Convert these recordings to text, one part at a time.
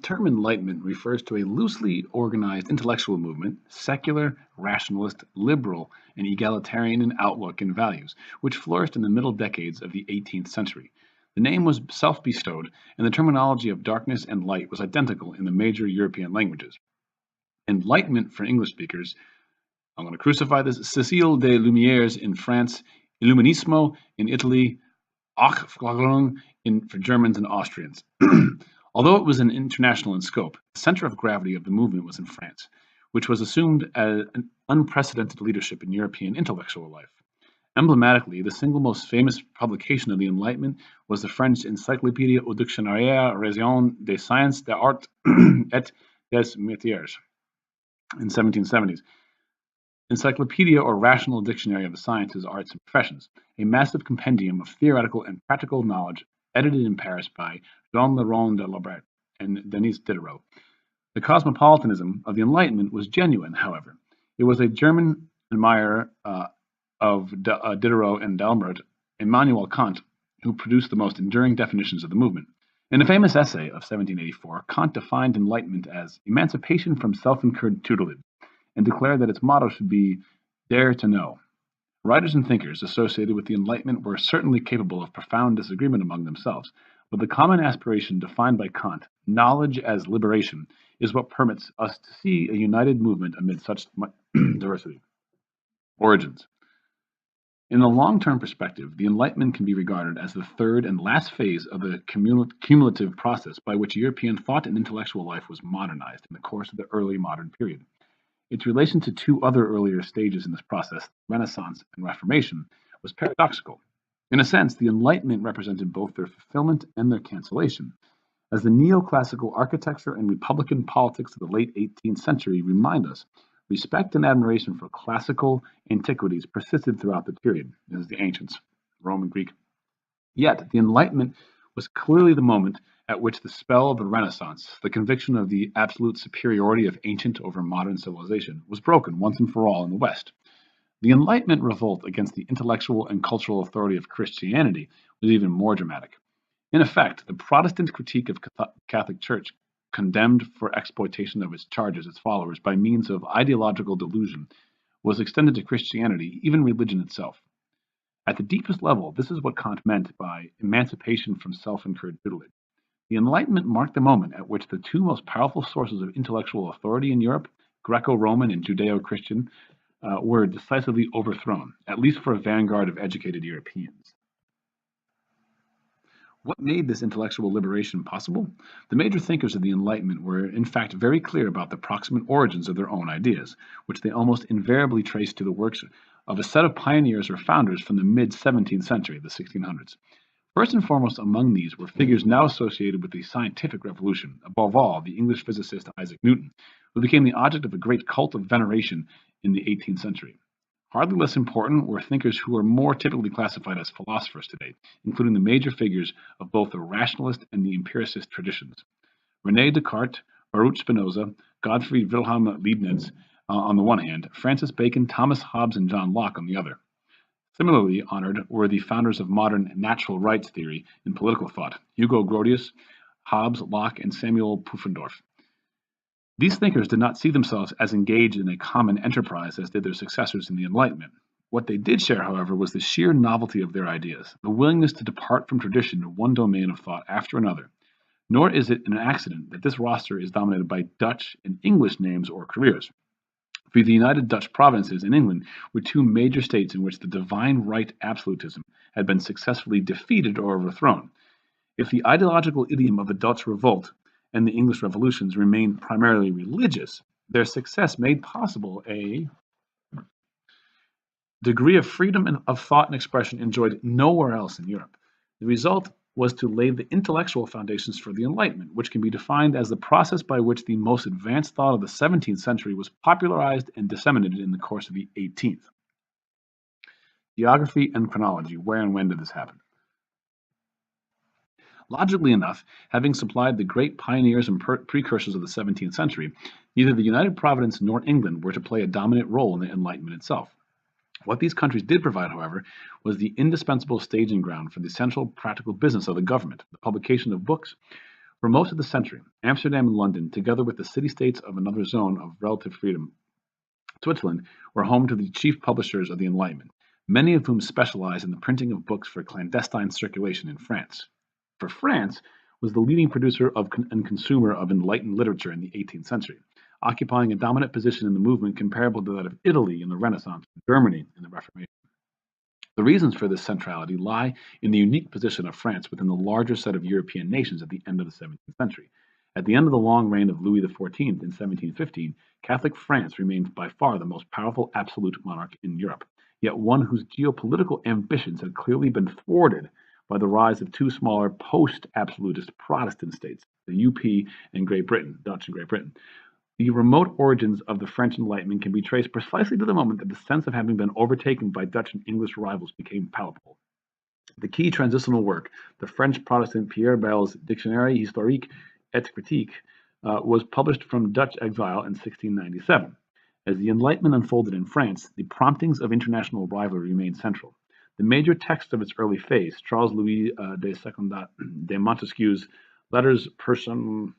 Term Enlightenment refers to a loosely organized intellectual movement, secular, rationalist, liberal, and egalitarian in outlook and values, which flourished in the middle decades of the 18th century. The name was self bestowed, and the terminology of darkness and light was identical in the major European languages. Enlightenment for English speakers, I'm going to crucify this, Cécile des Lumières in France, Illuminismo in Italy, Aufklärung for Germans and Austrians. Although it was an international in scope, the center of gravity of the movement was in France, which was assumed as an unprecedented leadership in European intellectual life. Emblematically, the single most famous publication of the Enlightenment was the French Encyclopedia au Dictionnaire Raison des Sciences, des Arts et des Métiers in 1770s. Encyclopedia or Rational Dictionary of the Sciences, Arts, and Professions, a massive compendium of theoretical and practical knowledge edited in Paris by Jean Laurent de Laubert and Denis Diderot. The cosmopolitanism of the Enlightenment was genuine, however. It was a German admirer of Diderot and D'Alembert, Immanuel Kant, who produced the most enduring definitions of the movement. In a famous essay of 1784, Kant defined enlightenment as emancipation from self-incurred tutelage, and declared that its motto should be "Dare to Know." Writers and thinkers associated with the Enlightenment were certainly capable of profound disagreement among themselves, but the common aspiration defined by Kant, knowledge as liberation, is what permits us to see a united movement amid such diversity. Origins. In the long-term perspective, the Enlightenment can be regarded as the third and last phase of the cumulative process by which European thought and intellectual life was modernized in the course of the early modern period. Its relation to two other earlier stages in this process, Renaissance and Reformation, was paradoxical. In a sense, the Enlightenment represented both their fulfillment and their cancellation. As the neoclassical architecture and republican politics of the late 18th century remind us, respect and admiration for classical antiquities persisted throughout the period, as the ancients, Rome and Greek. Yet, the Enlightenment was clearly the moment at which the spell of the Renaissance, the conviction of the absolute superiority of ancient over modern civilization, was broken once and for all in the West. The Enlightenment revolt against the intellectual and cultural authority of Christianity was even more dramatic. In effect, the Protestant critique of the Catholic Church, condemned for exploitation of its charges, its followers, by means of ideological delusion, was extended to Christianity, even religion itself. At the deepest level, this is what Kant meant by emancipation from self-incurred tutelage. The Enlightenment marked the moment at which the two most powerful sources of intellectual authority in Europe, Greco-Roman and Judeo-Christian, were decisively overthrown, at least for a vanguard of educated Europeans. What made this intellectual liberation possible? The major thinkers of the Enlightenment were, in fact, very clear about the proximate origins of their own ideas, which they almost invariably traced to the works of a set of pioneers or founders from the mid-17th century, the 1600s. First and foremost among these were figures now associated with the scientific revolution, above all, the English physicist Isaac Newton, who became the object of a great cult of veneration in the 18th century. Hardly less important were thinkers who are more typically classified as philosophers today, including the major figures of both the rationalist and the empiricist traditions. René Descartes, Baruch Spinoza, Gottfried Wilhelm Leibniz on the one hand, Francis Bacon, Thomas Hobbes, and John Locke on the other. Similarly honored were the founders of modern natural rights theory in political thought, Hugo Grotius, Hobbes, Locke, and Samuel Pufendorf. These thinkers did not see themselves as engaged in a common enterprise as did their successors in the Enlightenment. What they did share, however, was the sheer novelty of their ideas, the willingness to depart from tradition in one domain of thought after another. Nor is it an accident that this roster is dominated by Dutch and English names or careers. For the United Dutch Provinces in England were two major states in which the divine right absolutism had been successfully defeated or overthrown. If the ideological idiom of the Dutch Revolt and the English revolutions remained primarily religious, their success made possible a degree of freedom of thought and expression enjoyed nowhere else in Europe. The result was to lay the intellectual foundations for the Enlightenment, which can be defined as the process by which the most advanced thought of the 17th century was popularized and disseminated in the course of the 18th. Geography and chronology. Where and when did this happen? Logically enough, having supplied the great pioneers and precursors of the 17th century, neither the United Providence nor England were to play a dominant role in the Enlightenment itself. What these countries did provide, however, was the indispensable staging ground for the central practical business of the government, the publication of books, For most of the century, Amsterdam and London, together with the city-states of another zone of relative freedom, Switzerland, were home to the chief publishers of the Enlightenment, many of whom specialized in the printing of books for clandestine circulation in France. For France was the leading producer and consumer of enlightened literature in the 18th century, occupying a dominant position in the movement comparable to that of Italy in the Renaissance and Germany in the Reformation. The reasons for this centrality lie in the unique position of France within the larger set of European nations at the end of the 17th century. At the end of the long reign of Louis XIV in 1715, Catholic France remained by far the most powerful absolute monarch in Europe, yet one whose geopolitical ambitions had clearly been thwarted by the rise of two smaller post-absolutist Protestant states, the UP and Great Britain, Dutch and Great Britain. The remote origins of the French Enlightenment can be traced precisely to the moment that the sense of having been overtaken by Dutch and English rivals became palpable. The key transitional work, the French Protestant Pierre Bell's Dictionnaire historique et critique, was published from Dutch exile in 1697. As the Enlightenment unfolded in France, the promptings of international rivalry remained central. The major text of its early phase, Charles Louis de Secondat de Montesquieu's Letters, Persian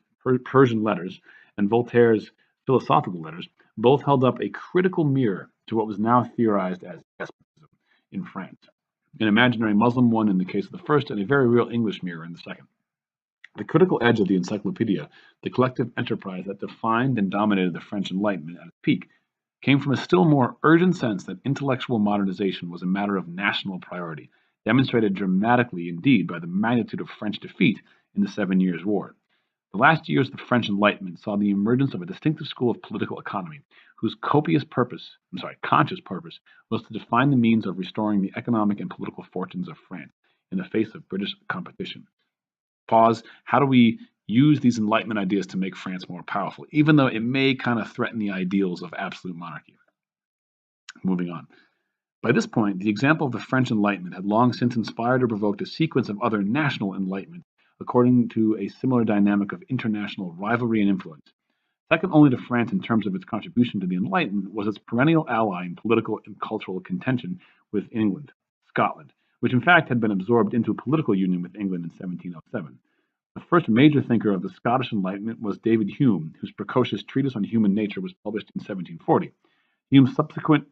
Letters, and Voltaire's Philosophical Letters, both held up a critical mirror to what was now theorized as despotism in France. An imaginary Muslim one in the case of the first, and a very real English mirror in the second. The critical edge of the Encyclopedia, the collective enterprise that defined and dominated the French Enlightenment at its peak, came from a still more urgent sense that intellectual modernization was a matter of national priority, demonstrated dramatically indeed by the magnitude of French defeat in the 7 Years' War. The last years of the French Enlightenment saw the emergence of a distinctive school of political economy, whose conscious purpose was to define the means of restoring the economic and political fortunes of France in the face of British competition. Pause. How do we use these Enlightenment ideas to make France more powerful, even though it may kind of threaten the ideals of absolute monarchy? Moving on. By this point, the example of the French Enlightenment had long since inspired or provoked a sequence of other national enlightenments according to a similar dynamic of international rivalry and influence. Second only to France in terms of its contribution to the Enlightenment was its perennial ally in political and cultural contention with England, Scotland, which in fact had been absorbed into a political union with England in 1707. The first major thinker of the Scottish Enlightenment was David Hume, whose precocious treatise on human nature was published in 1740. Hume's subsequent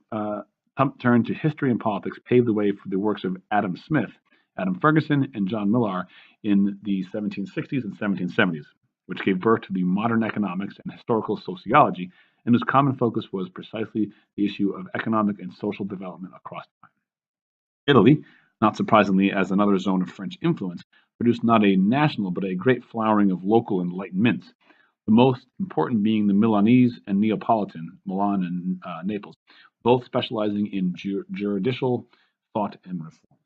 turn to history and politics paved the way for the works of Adam Smith, Adam Ferguson, and John Millar in the 1760s and 1770s, which gave birth to the modern economics and historical sociology, and whose common focus was precisely the issue of economic and social development across time. Italy, not surprisingly as another zone of French influence, produced not a national but a great flowering of local enlightenments, the most important being the Milanese and Neapolitan, Milan and Naples, both specializing in juridical thought and reform.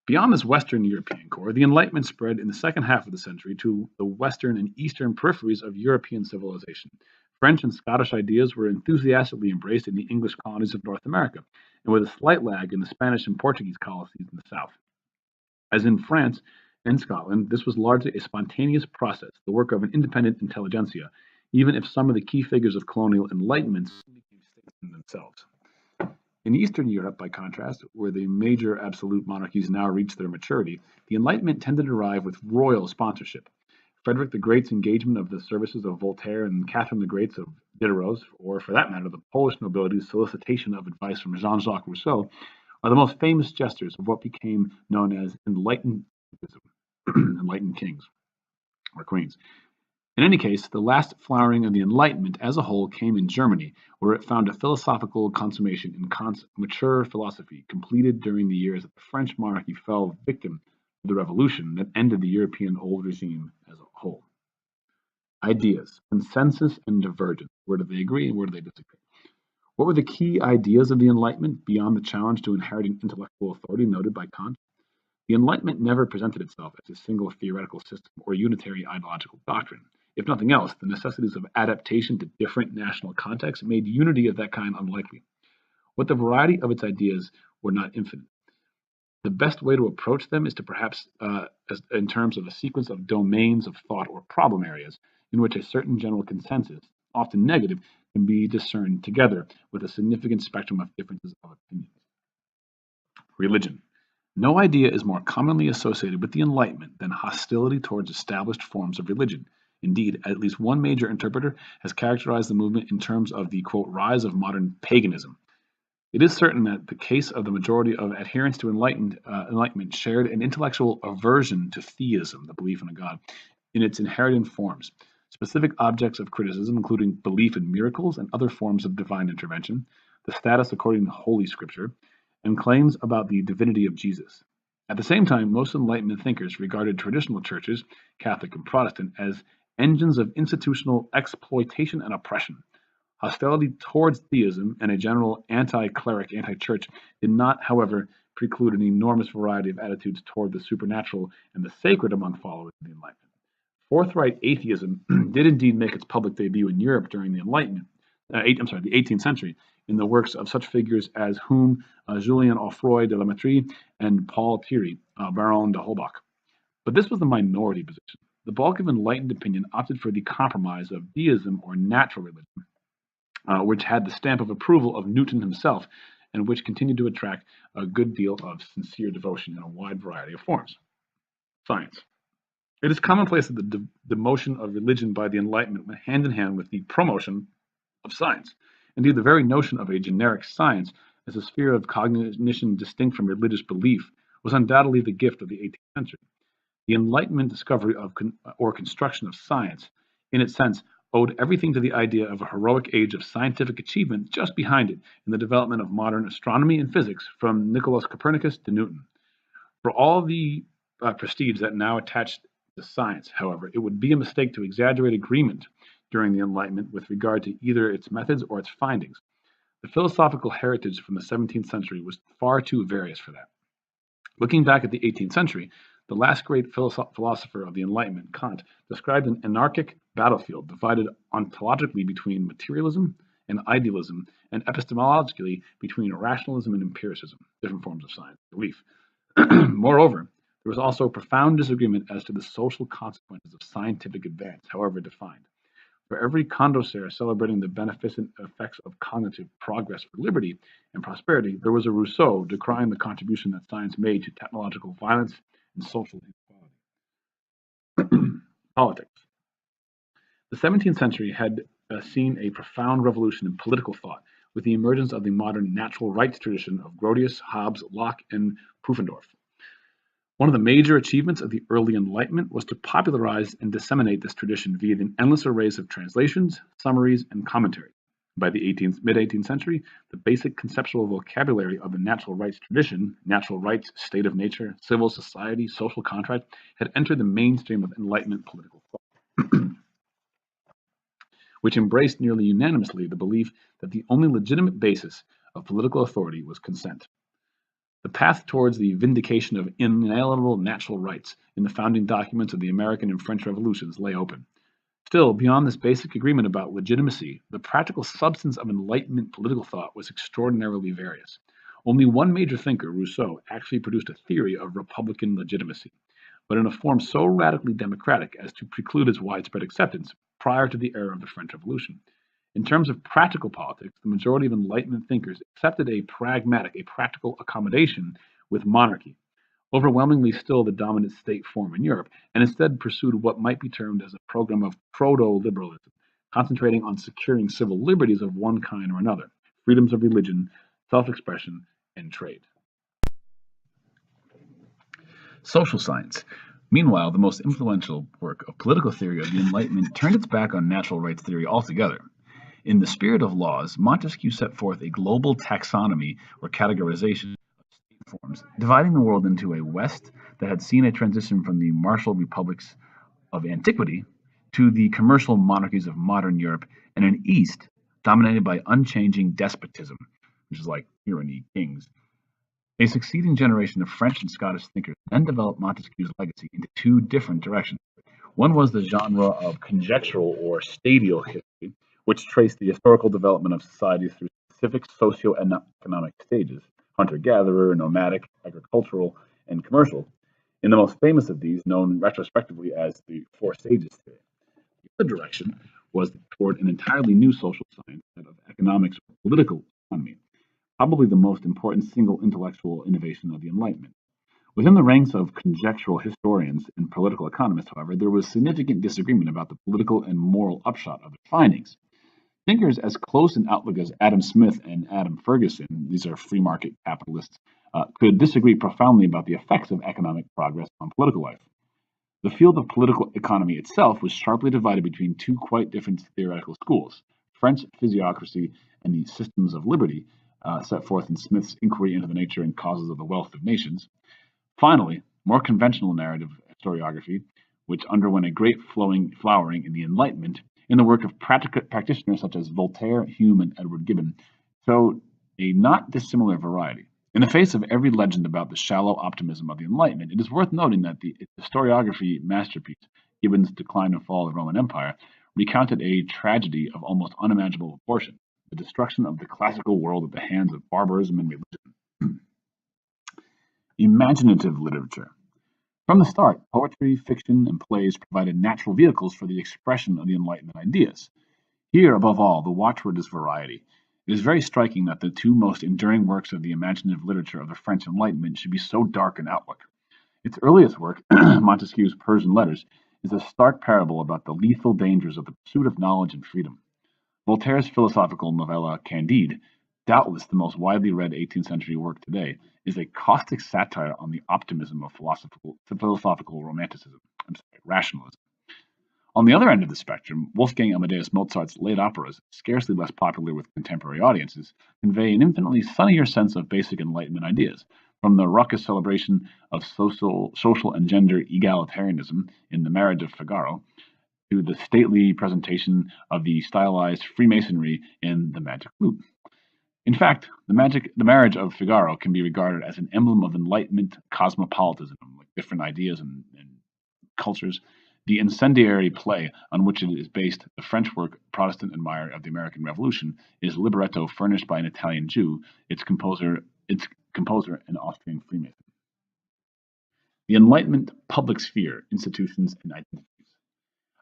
Beyond this Western European core, the Enlightenment spread in the second half of the century to the western and eastern peripheries of European civilization. French and Scottish ideas were enthusiastically embraced in the English colonies of North America, and with a slight lag in the Spanish and Portuguese colonies in the south. As in France and Scotland, this was largely a spontaneous process, the work of an independent intelligentsia, even if some of the key figures of colonial enlightenment became statesmen themselves. In Eastern Europe, by contrast, where the major absolute monarchies now reached their maturity, the Enlightenment tended to arrive with royal sponsorship. Frederick the Great's engagement of the services of Voltaire and Catherine the Great's of Diderot, or for that matter, the Polish nobility's solicitation of advice from Jean-Jacques Rousseau, are the most famous gestures of what became known as Enlightenment kings or queens. In any case, the last flowering of the Enlightenment as a whole came in Germany, where it found a philosophical consummation in Kant's mature philosophy, completed during the years that the French monarchy fell victim to the revolution that ended the European old regime as a whole. Ideas, consensus, and divergence. Where do they agree and where do they disagree? What were the key ideas of the Enlightenment beyond the challenge to inheriting intellectual authority noted by Kant? The Enlightenment never presented itself as a single theoretical system or unitary ideological doctrine. If nothing else, the necessities of adaptation to different national contexts made unity of that kind unlikely. What the variety of its ideas were not infinite. The best way to approach them is to perhaps in terms of a sequence of domains of thought or problem areas in which a certain general consensus, often negative, can be discerned together with a significant spectrum of differences of opinions. Religion. No idea is more commonly associated with the Enlightenment than hostility towards established forms of religion. Indeed, at least one major interpreter has characterized the movement in terms of the quote, rise of modern paganism. It is certain that the case of the majority of adherents to Enlightenment shared an intellectual aversion to theism, the belief in a God, in its inherent forms. Specific objects of criticism, including belief in miracles and other forms of divine intervention, the status according to Holy Scripture, and claims about the divinity of Jesus. At the same time, most Enlightenment thinkers regarded traditional churches, Catholic and Protestant, as engines of institutional exploitation and oppression. Hostility towards theism and a general anti-cleric, anti-church did not, however, preclude an enormous variety of attitudes toward the supernatural and the sacred among followers of the Enlightenment. Forthright atheism did indeed make its public debut in Europe during the Enlightenment, the 18th century, in the works of such figures as Julien Offroy de la Mettrie and Paul Thierry, Baron de Holbach. But this was the minority position. The bulk of enlightened opinion opted for the compromise of deism or natural religion, which had the stamp of approval of Newton himself, and which continued to attract a good deal of sincere devotion in a wide variety of forms. Science. It is commonplace that the demotion of religion by the Enlightenment went hand in hand with the promotion of science. Indeed, the very notion of a generic science as a sphere of cognition distinct from religious belief was undoubtedly the gift of the 18th century. The Enlightenment discovery of or construction of science, in its sense, owed everything to the idea of a heroic age of scientific achievement just behind it in the development of modern astronomy and physics from Nicolaus Copernicus to Newton. For all the prestige that now attached to science, however, it would be a mistake to exaggerate agreement during the Enlightenment with regard to either its methods or its findings. The philosophical heritage from the 17th century was far too various for that. Looking back at the 18th century, the last great philosopher of the Enlightenment, Kant, described an anarchic battlefield divided ontologically between materialism and idealism, and epistemologically between rationalism and empiricism, different forms of science belief. Moreover, there was also profound disagreement as to the social consequences of scientific advance, however defined. For every condotter celebrating the beneficent effects of cognitive progress for liberty and prosperity, there was a Rousseau decrying the contribution that science made to technological violence and social inequality. Politics. The 17th century had seen a profound revolution in political thought with the emergence of the modern natural rights tradition of Grotius, Hobbes, Locke, and Pufendorf. One of the major achievements of the early Enlightenment was to popularize and disseminate this tradition via the endless arrays of translations, summaries, and commentaries. By the mid-18th century, the basic conceptual vocabulary of the natural rights tradition, natural rights, state of nature, civil society, social contract, had entered the mainstream of Enlightenment political thought, which embraced nearly unanimously the belief that the only legitimate basis of political authority was consent. The path towards the vindication of inalienable natural rights in the founding documents of the American and French revolutions lay open. Still, beyond this basic agreement about legitimacy, the practical substance of Enlightenment political thought was extraordinarily various. Only one major thinker, Rousseau, actually produced a theory of republican legitimacy, but in a form so radically democratic as to preclude its widespread acceptance prior to the era of the French Revolution. In terms of practical politics, the majority of Enlightenment thinkers accepted a practical accommodation with monarchy, overwhelmingly still the dominant state form in Europe, and instead pursued what might be termed as a program of proto-liberalism, concentrating on securing civil liberties of one kind or another, freedoms of religion, self-expression, and trade. Social science. Meanwhile, the most influential work of political theory of the Enlightenment turned its back on natural rights theory altogether. In the spirit of laws, Montesquieu set forth a global taxonomy or categorization of state forms, dividing the world into a West that had seen a transition from the martial republics of antiquity to the commercial monarchies of modern Europe, and an East dominated by unchanging despotism, which is like tyranny, kings. A succeeding generation of French and Scottish thinkers then developed Montesquieu's legacy into two different directions. One was the genre of conjectural or stadial history, which traced the historical development of societies through specific socio-economic stages, hunter-gatherer, nomadic, agricultural, and commercial. In the most famous of these, known retrospectively as the Four Stages theory. The other direction was toward an entirely new social science, that of economics or political economy, probably the most important single intellectual innovation of the Enlightenment. Within the ranks of conjectural historians and political economists, however, there was significant disagreement about the political and moral upshot of their findings. Thinkers as close in outlook as Adam Smith and Adam Ferguson, these are free market capitalists, could disagree profoundly about the effects of economic progress on political life. The field of political economy itself was sharply divided between two quite different theoretical schools: French physiocracy and the systems of liberty, set forth in Smith's Inquiry into the Nature and Causes of the Wealth of Nations. Finally, more conventional narrative historiography, which underwent a great flowering in the Enlightenment, in the work of practitioners such as Voltaire, Hume, and Edward Gibbon, showed a not dissimilar variety. In the face of every legend about the shallow optimism of the Enlightenment, it is worth noting that the historiography masterpiece, Gibbon's Decline and Fall of the Roman Empire, recounted a tragedy of almost unimaginable proportion: the destruction of the classical world at the hands of barbarism and religion. Imaginative literature. From the start, poetry, fiction, and plays provided natural vehicles for the expression of the Enlightenment ideas. Here, above all, the watchword is variety. It is very striking that the two most enduring works of the imaginative literature of the French Enlightenment should be so dark in outlook. Its earliest work, Montesquieu's Persian Letters, is a stark parable about the lethal dangers of the pursuit of knowledge and freedom. Voltaire's philosophical novella Candide, doubtless the most widely read 18th century work today, is a caustic satire on the optimism of philosophical romanticism, rationalism. On the other end of the spectrum, Wolfgang Amadeus Mozart's late operas, scarcely less popular with contemporary audiences, convey an infinitely sunnier sense of basic Enlightenment ideas, from the raucous celebration of social and gender egalitarianism in The Marriage of Figaro, to the stately presentation of the stylized Freemasonry in The Magic Flute. In fact, the Marriage of Figaro can be regarded as an emblem of Enlightenment cosmopolitanism, like different ideas and cultures. The incendiary play on which it is based, the French work Protestant Admirer of the American Revolution, is a libretto furnished by an Italian Jew, its composer an Austrian Freemason. The Enlightenment public sphere, institutions, and identities.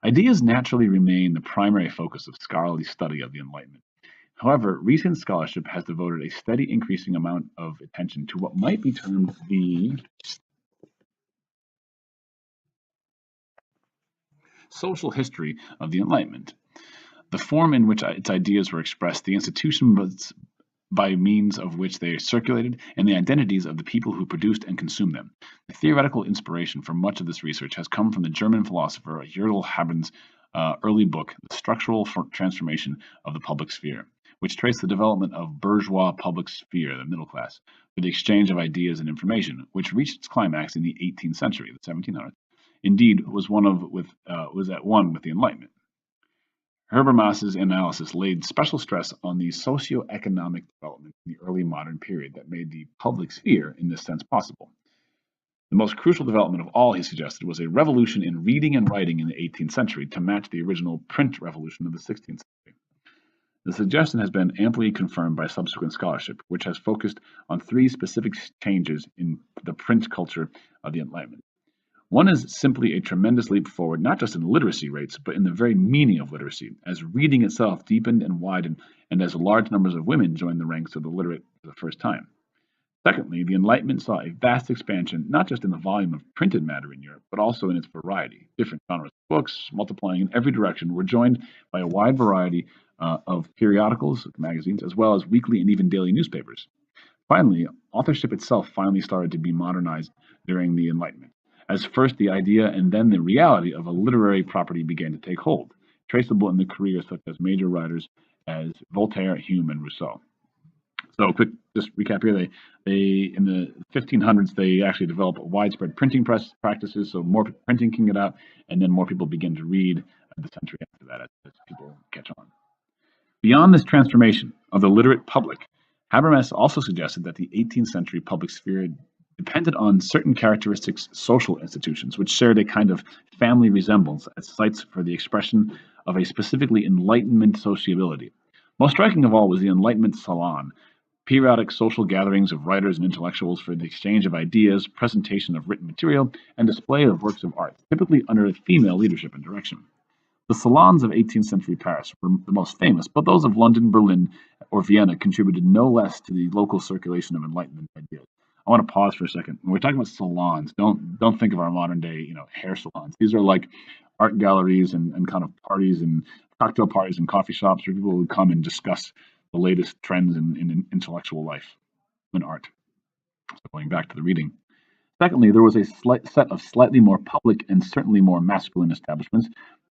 Ideas naturally remain the primary focus of scholarly study of the Enlightenment. However, recent scholarship has devoted a steady increasing amount of attention to what might be termed the social history of the Enlightenment, the form in which its ideas were expressed, the institutions by means of which they circulated, and the identities of the people who produced and consumed them. The theoretical inspiration for much of this research has come from the German philosopher Jürgen Habermas's early book, The Structural Transformation of the Public Sphere, which traced the development of bourgeois public sphere, the middle class, for the exchange of ideas and information, which reached its climax in the 18th century, the 1700s. Indeed, was at one with the Enlightenment. Habermas's analysis laid special stress on the socio-economic development in the early modern period that made the public sphere, in this sense, possible. The most crucial development of all, he suggested, was a revolution in reading and writing in the 18th century to match the original print revolution of the 16th century. The suggestion has been amply confirmed by subsequent scholarship, which has focused on three specific changes in the print culture of the Enlightenment. One is simply a tremendous leap forward, not just in literacy rates, but in the very meaning of literacy, as reading itself deepened and widened, and as large numbers of women joined the ranks of the literate for the first time. Secondly, the Enlightenment saw a vast expansion, not just in the volume of printed matter in Europe, but also in its variety. Different genres of books, multiplying in every direction, were joined by a wide variety of periodicals, magazines, as well as weekly and even daily newspapers. Finally, authorship itself finally started to be modernized during the Enlightenment, as first the idea and then the reality of a literary property began to take hold, traceable in the careers such as major writers as Voltaire, Hume, and Rousseau. So, quick just recap here: they in the 1500s they actually developed widespread printing press practices, so more printing can get out, and then more people begin to read the century after that as people catch on. Beyond this transformation of the literate public, Habermas also suggested that the 18th century public sphere depended on certain characteristics social institutions, which shared a kind of family resemblance as sites for the expression of a specifically Enlightenment sociability. Most striking of all was the Enlightenment Salon, periodic social gatherings of writers and intellectuals for the exchange of ideas, presentation of written material, and display of works of art, typically under female leadership and direction. The salons of 18th century Paris were the most famous, but those of London, Berlin, or Vienna contributed no less to the local circulation of Enlightenment ideas. I want to pause for a second. When we're talking about salons, don't think of our modern day, hair salons. These are like art galleries and kind of parties and cocktail parties and coffee shops where people would come and discuss the latest trends in intellectual life and art. So going back to the reading. Secondly, there was a slight set of slightly more public and certainly more masculine establishments,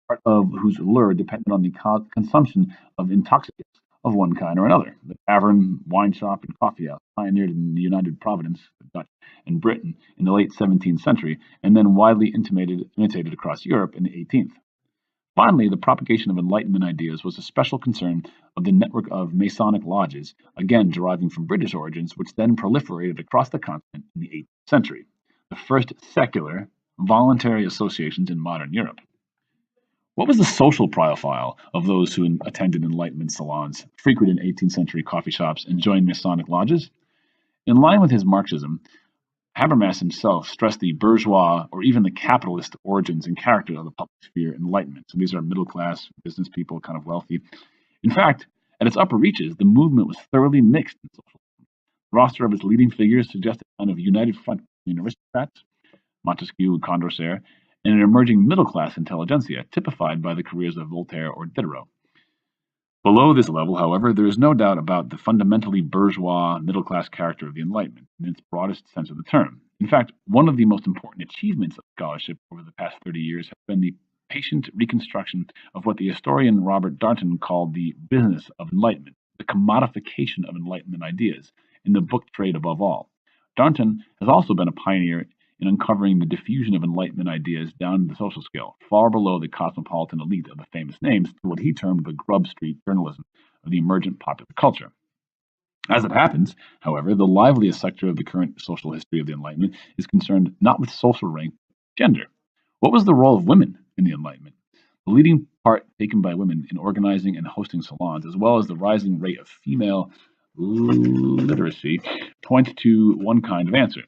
part of whose allure depended on the consumption of intoxicants of one kind or another. The tavern, wine shop, and coffee house, pioneered in the United Providence, the Dutch, and Britain in the late 17th century, and then widely imitated across Europe in the 18th. Finally, the propagation of Enlightenment ideas was a special concern of the network of Masonic lodges, again deriving from British origins, which then proliferated across the continent in the 18th century, the first secular, voluntary associations in modern Europe. What was the social profile of those who attended Enlightenment salons, frequented 18th century coffee shops, and joined Masonic lodges? In line with his Marxism, Habermas himself stressed the bourgeois or even the capitalist origins and character of the public sphere Enlightenment. So these are middle class business people, kind of wealthy. In fact, at its upper reaches, the movement was thoroughly mixed in social terms. The roster of its leading figures suggested a kind of united front between aristocrats, Montesquieu and Condorcet, and an emerging middle class intelligentsia, typified by the careers of Voltaire or Diderot. Below this level, however, there is no doubt about the fundamentally bourgeois, middle-class character of the Enlightenment, in its broadest sense of the term. In fact, one of the most important achievements of scholarship over the past 30 years has been the patient reconstruction of what the historian Robert Darnton called the business of enlightenment, the commodification of Enlightenment ideas, in the book trade above all. Darnton has also been a pioneer in uncovering the diffusion of Enlightenment ideas down the social scale, far below the cosmopolitan elite of the famous names, to what he termed the Grub Street journalism of the emergent popular culture. As it happens, however, the liveliest sector of the current social history of the Enlightenment is concerned not with social rank, but gender. What was the role of women in the Enlightenment? The leading part taken by women in organizing and hosting salons, as well as the rising rate of female literacy, point to one kind of answer: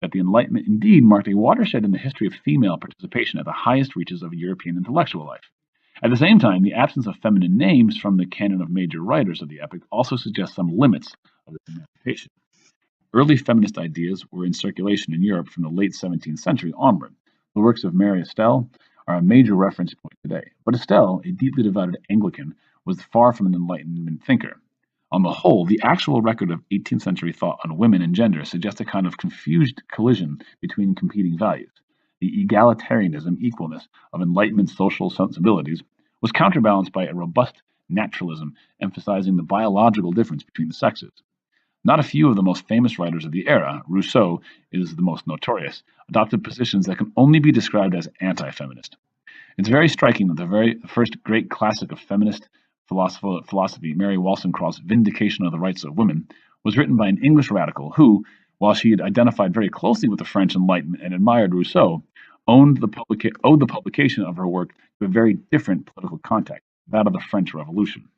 that the Enlightenment indeed marked a watershed in the history of female participation at the highest reaches of European intellectual life. At the same time, the absence of feminine names from the canon of major writers of the epoch also suggests some limits of this emancipation. Early feminist ideas were in circulation in Europe from the late 17th century onward. The works of Mary Estelle are a major reference point today, but Estelle, a deeply devoted Anglican, was far from an Enlightenment thinker. On the whole, the actual record of 18th century thought on women and gender suggests a kind of confused collision between competing values. The egalitarianism, equalness of Enlightenment social sensibilities was counterbalanced by a robust naturalism emphasizing the biological difference between the sexes. Not a few of the most famous writers of the era, Rousseau is the most notorious, adopted positions that can only be described as anti-feminist. It's very striking that the first great classic of feminist philosophy, Mary Wollstonecraft's Vindication of the Rights of Women, was written by an English radical who, while she had identified very closely with the French Enlightenment and admired Rousseau, owed the publication of her work to a very different political context, that of the French Revolution,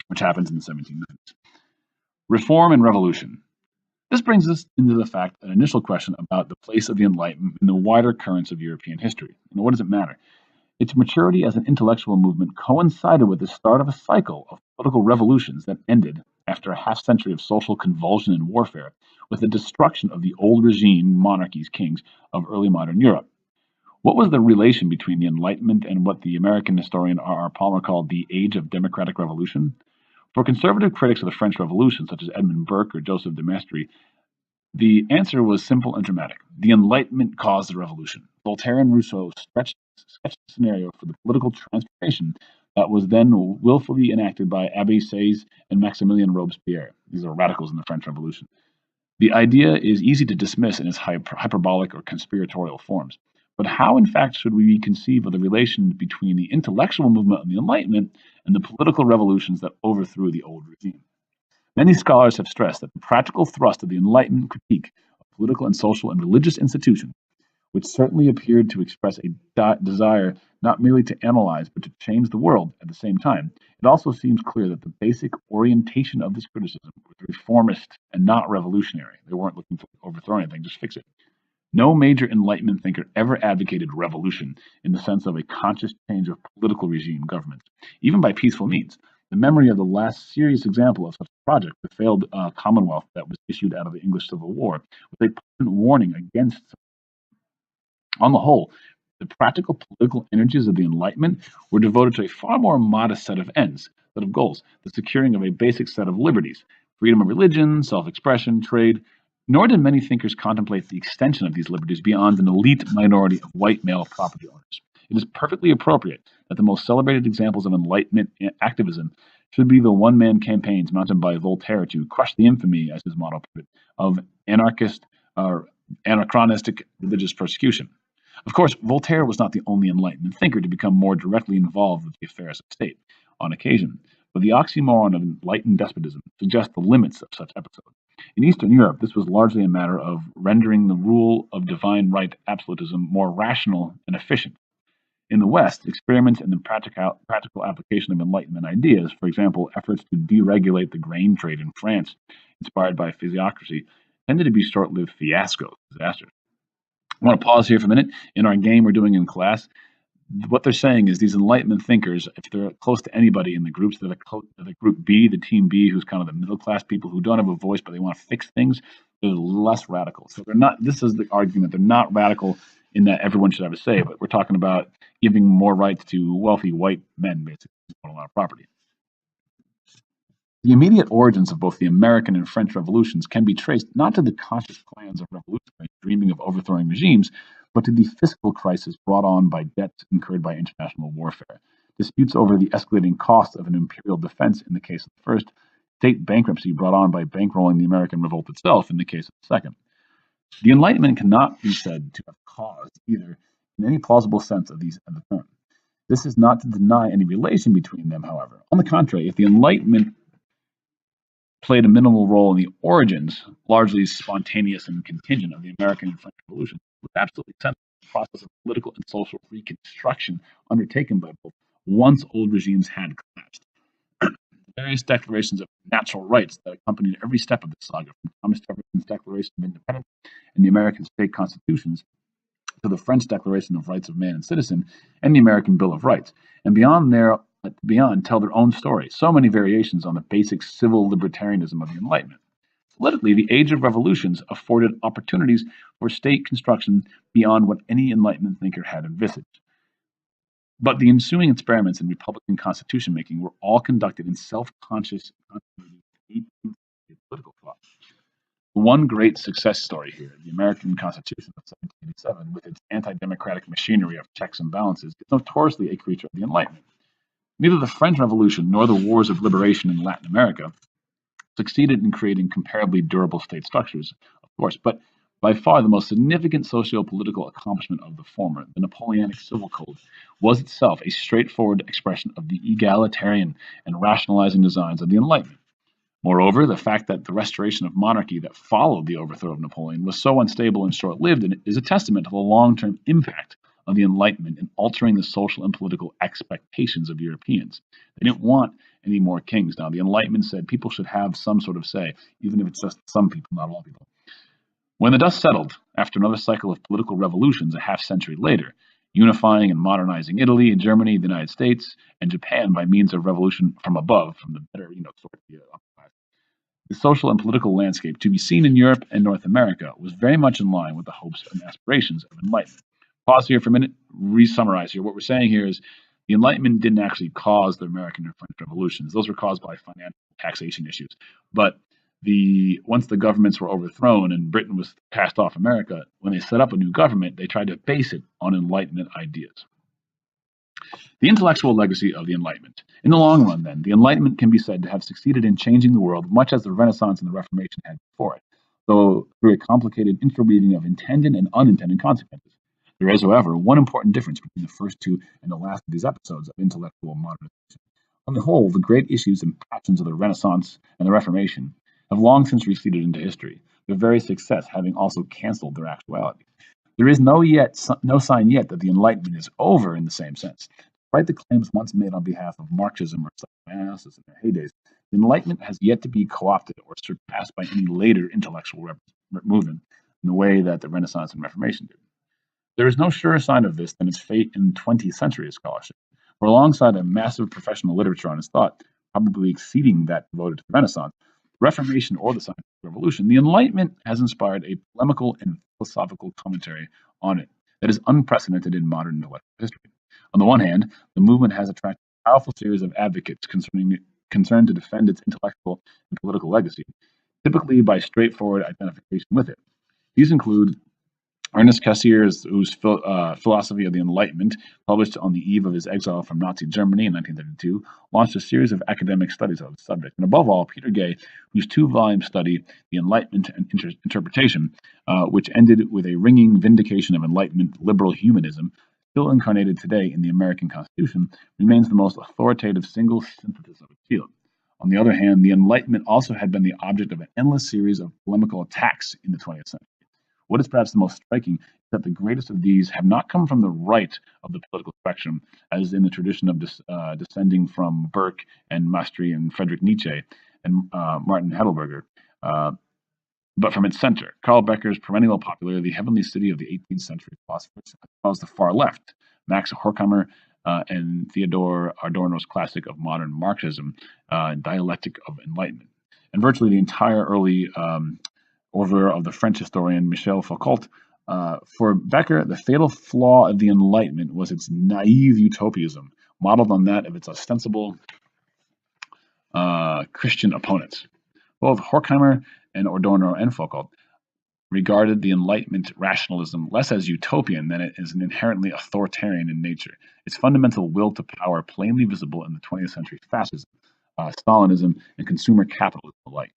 which happens in the 1790s. Reform and revolution. This brings us into the fact, an initial question about the place of the Enlightenment in the wider currents of European history. What does it matter? Its maturity as an intellectual movement coincided with the start of a cycle of political revolutions that ended, after a half-century of social convulsion and warfare, with the destruction of the old regime monarchies, kings of early modern Europe. What was the relation between the Enlightenment and what the American historian R. R. Palmer called the Age of Democratic Revolution? For conservative critics of the French Revolution, such as Edmund Burke or Joseph de Maistre, the answer was simple and dramatic. The Enlightenment caused the revolution. Voltaire and Rousseau sketched the scenario for the political transformation that was then willfully enacted by Abbé Sieyès and Maximilien Robespierre. These are radicals in the French Revolution. The idea is easy to dismiss in its hyperbolic or conspiratorial forms. But how, in fact, should we conceive of the relation between the intellectual movement of the Enlightenment and the political revolutions that overthrew the old regime? Many scholars have stressed that the practical thrust of the Enlightenment critique of political and social and religious institutions, which certainly appeared to express a desire not merely to analyze but to change the world at the same time, it also seems clear that the basic orientation of this criticism was reformist and not revolutionary. They weren't looking to overthrow anything, just fix it. No major Enlightenment thinker ever advocated revolution in the sense of a conscious change of political regime governments, even by peaceful means. The memory of the last serious example of such project, the failed Commonwealth that was issued out of the English Civil War, was a potent warning against. On the whole, the practical political energies of the Enlightenment were devoted to a far more modest set of ends, set of goals, the securing of a basic set of liberties, freedom of religion, self-expression, trade. Nor did many thinkers contemplate the extension of these liberties beyond an elite minority of white male property owners. It is perfectly appropriate that the most celebrated examples of Enlightenment activism should be the one-man campaigns mounted by Voltaire to crush the infamy, as his motto put it, of anarchist or anachronistic religious persecution. Of course, Voltaire was not the only Enlightenment thinker to become more directly involved with the affairs of state on occasion, but the oxymoron of enlightened despotism suggests the limits of such episodes. In Eastern Europe, this was largely a matter of rendering the rule of divine right absolutism more rational and efficient. In the West, experiments in the practical application of Enlightenment ideas, for example, efforts to deregulate the grain trade in France, inspired by physiocracy, tended to be short-lived fiascos, disasters. I want to pause here for a minute. In our game we're doing in class, what they're saying is these Enlightenment thinkers, if they're close to anybody in the groups, they're the group B, the team B, who's kind of the middle class people who don't have a voice, but they want to fix things. They're less radical. So they're not. This is the argument. They're not radical in that everyone should have a say, but we're talking about giving more rights to wealthy white men, basically, who own a lot of property. The immediate origins of both the American and French revolutions can be traced not to the conscious plans of revolutionaries dreaming of overthrowing regimes, but to the fiscal crisis brought on by debts incurred by international warfare, disputes over the escalating cost of an imperial defense in the case of the first, state bankruptcy brought on by bankrolling the American revolt itself in the case of the second. The Enlightenment cannot be said to have caused either in any plausible sense of the term. This is not to deny any relation between them, however. On the contrary, if the Enlightenment played a minimal role in the origins, largely spontaneous and contingent, of the American and French Revolution, was absolutely central to the process of political and social reconstruction undertaken by both once old regimes had collapsed. The various declarations of natural rights that accompanied every step of the saga, from Thomas Jefferson's Declaration of Independence and the American state constitutions to the French Declaration of Rights of Man and Citizen and the American Bill of Rights, and beyond tell their own story, so many variations on the basic civil libertarianism of the Enlightenment. Politically, the age of revolutions afforded opportunities for state construction beyond what any Enlightenment thinker had envisaged. But the ensuing experiments in Republican constitution making were all conducted in self-conscious political thought. One great success story here, the American Constitution of 1787, with its anti-democratic machinery of checks and balances, is notoriously a creature of the Enlightenment. Neither the French Revolution nor the wars of liberation in Latin America succeeded in creating comparably durable state structures, of course, but by far the most significant socio-political accomplishment of the former, the Napoleonic Civil Code, was itself a straightforward expression of the egalitarian and rationalizing designs of the Enlightenment. Moreover, the fact that the restoration of monarchy that followed the overthrow of Napoleon was so unstable and short-lived is a testament to the long-term impact of the Enlightenment in altering the social and political expectations of Europeans. They didn't want any more kings. Now, the Enlightenment said people should have some sort of say, even if it's just some people, not all people. When the dust settled, after another cycle of political revolutions a half-century later, unifying and modernizing Italy and Germany, the United States, and Japan by means of revolution from above, from the better, sort of the upper class, the social and political landscape to be seen in Europe and North America was very much in line with the hopes and aspirations of Enlightenment. Pause here for a minute, re-summarize here. What we're saying here is the Enlightenment didn't actually cause the American and French revolutions. Those were caused by financial taxation issues. But once the governments were overthrown and Britain was cast off America, when they set up a new government, they tried to base it on Enlightenment ideas. The intellectual legacy of the Enlightenment. In the long run, then, the Enlightenment can be said to have succeeded in changing the world much as the Renaissance and the Reformation had before it, though through a complicated interweaving of intended and unintended consequences. There is, however, one important difference between the first two and the last of these episodes of intellectual modernization. On the whole, the great issues and passions of the Renaissance and the Reformation have long since receded into history, their very success having also canceled their actuality. There is no sign yet that the Enlightenment is over in the same sense. Despite the claims once made on behalf of Marxism or psychoanalysis in their heydays, the Enlightenment has yet to be co-opted or surpassed by any later intellectual movement in the way that the Renaissance and Reformation did. There is no surer sign of this than its fate in 20th century scholarship, for alongside a massive professional literature on its thought, probably exceeding that devoted to the Renaissance, Reformation or the Scientific Revolution, the Enlightenment has inspired a polemical and philosophical commentary on it that is unprecedented in modern intellectual history. On the one hand, the movement has attracted a powerful series of advocates concerned to defend its intellectual and political legacy, typically by straightforward identification with it. These include Ernest Cassirer, whose philosophy of the Enlightenment, published on the eve of his exile from Nazi Germany in 1932, launched a series of academic studies of the subject. And above all, Peter Gay, whose two-volume study, The Enlightenment and Interpretation, which ended with a ringing vindication of Enlightenment liberal humanism, still incarnated today in the American Constitution, remains the most authoritative single synthesis of its field. On the other hand, the Enlightenment also had been the object of an endless series of polemical attacks in the 20th century. What is perhaps the most striking is that the greatest of these have not come from the right of the political spectrum, as in the tradition of descending from Burke and Maastricht and Friedrich Nietzsche and Martin Heidelberger, but from its center. Carl Becker's perennial popularity, The Heavenly City of the 18th Century Philosophers, as well as the far left, Max Horkheimer and Theodor Adorno's classic of modern Marxism, Dialectic of Enlightenment. And virtually the entire early oeuvre of the French historian Michel Foucault. For Becker, the fatal flaw of the Enlightenment was its naive utopianism, modeled on that of its ostensible Christian opponents. Both Horkheimer and Adorno and Foucault regarded the Enlightenment rationalism less as utopian than it is inherently authoritarian in nature, its fundamental will to power plainly visible in the 20th century fascism, Stalinism, and consumer capitalism alike.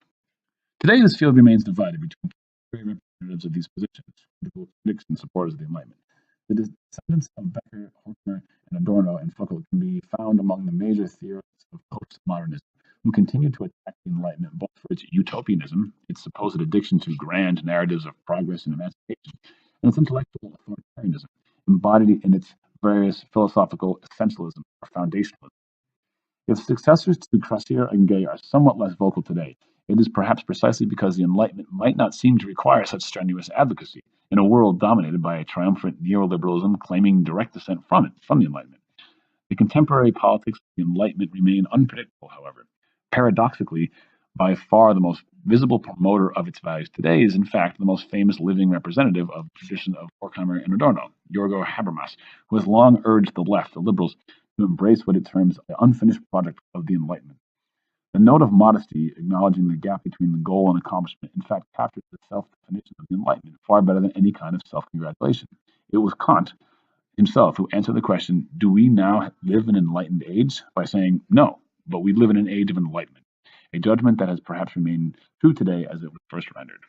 Today, this field remains divided between representatives of these positions, critics and supporters of the Enlightenment. The descendants of Becker, Horkheimer, and Adorno and Foucault can be found among the major theorists of postmodernism, who continue to attack the Enlightenment both for its utopianism, its supposed addiction to grand narratives of progress and emancipation, and its intellectual authoritarianism, embodied in its various philosophical essentialism or foundationalism. If successors to Cassirer and Gay are somewhat less vocal today, it is perhaps precisely because the Enlightenment might not seem to require such strenuous advocacy in a world dominated by a triumphant neoliberalism claiming direct descent from the Enlightenment. The contemporary politics of the Enlightenment remain unpredictable, however. Paradoxically, by far the most visible promoter of its values today is, in fact, the most famous living representative of the tradition of Horkheimer and Adorno, Yorgo Habermas, who has long urged the left, the liberals, to embrace what it terms the unfinished project of the Enlightenment. The note of modesty, acknowledging the gap between the goal and accomplishment, in fact captures the self-definition of the Enlightenment far better than any kind of self-congratulation. It was Kant himself who answered the question, do we now live in an enlightened age? By saying, no, but we live in an age of enlightenment, a judgment that has perhaps remained true today as it was first rendered.